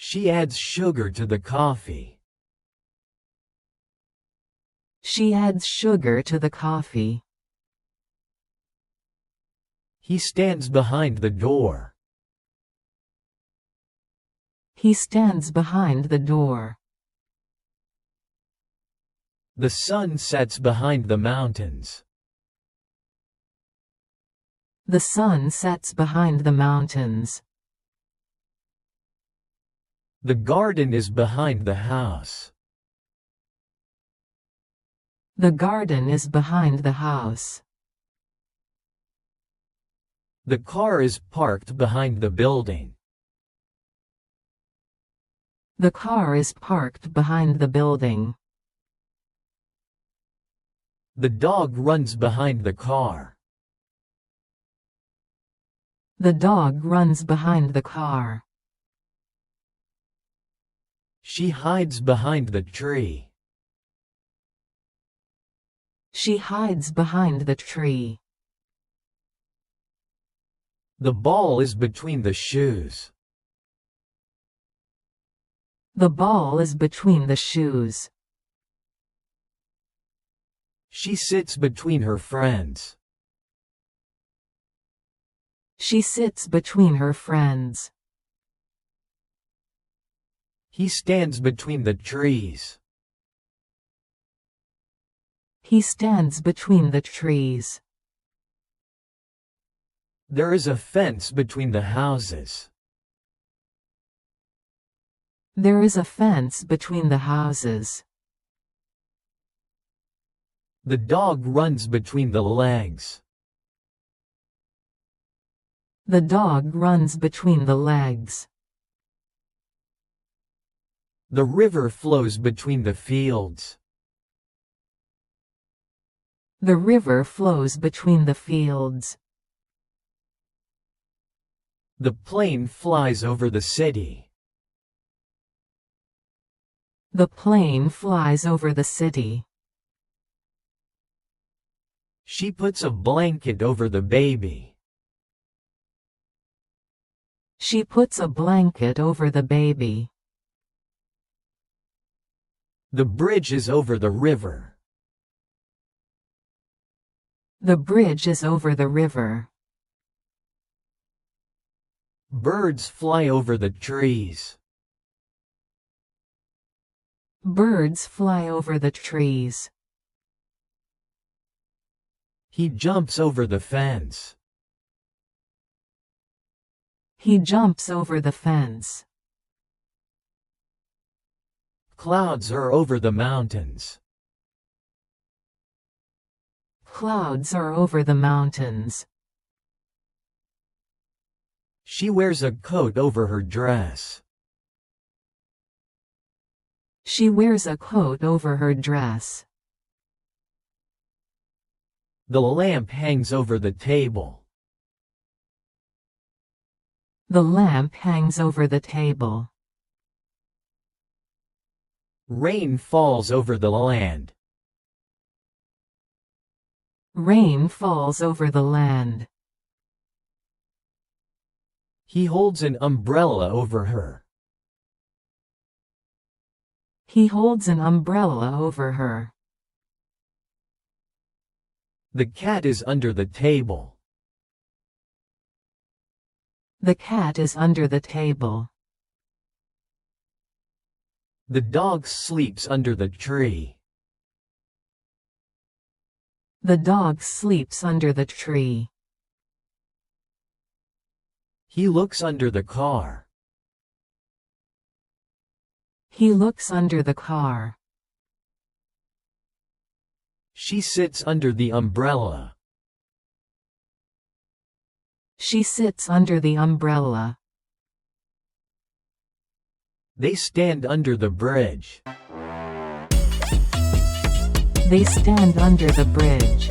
She adds sugar to the coffee. She adds sugar to the coffee. He stands behind the door. He stands behind the door. The sun sets behind the mountains. The sun sets behind the mountains. The garden is behind the house. The garden is behind the house. The car is parked behind the building. The car is parked behind the building. The dog runs behind the car. The dog runs behind the car. She hides behind the tree. She hides behind the tree. The ball is between the shoes. The ball is between the shoes. She sits between her friends. She sits between her friends. He stands between the trees. He stands between the trees. There is a fence between the houses. There is a fence between the houses. The dog runs between the legs. The dog runs between the legs. The river flows between the fields. The river flows between the fields. The plane flies over the city. The plane flies over the city. She puts a blanket over the baby. She puts a blanket over the baby. The bridge is over the river. The bridge is over the river. Birds fly over the trees. Birds fly over the trees. He jumps over the fence. He jumps over the fence. Clouds are over the mountains. Clouds are over the mountains. She wears a coat over her dress. She wears a coat over her dress. The lamp hangs over the table. The lamp hangs over the table. Rain falls over the land. Rain falls over the land. He holds an umbrella over her. He holds an umbrella over her. The cat is under the table. The cat is under the table. The dog sleeps under the tree. The dog sleeps under the tree. He looks under the car. He looks under the car. She sits under the umbrella. She sits under the umbrella. They stand under the bridge. They stand under the bridge.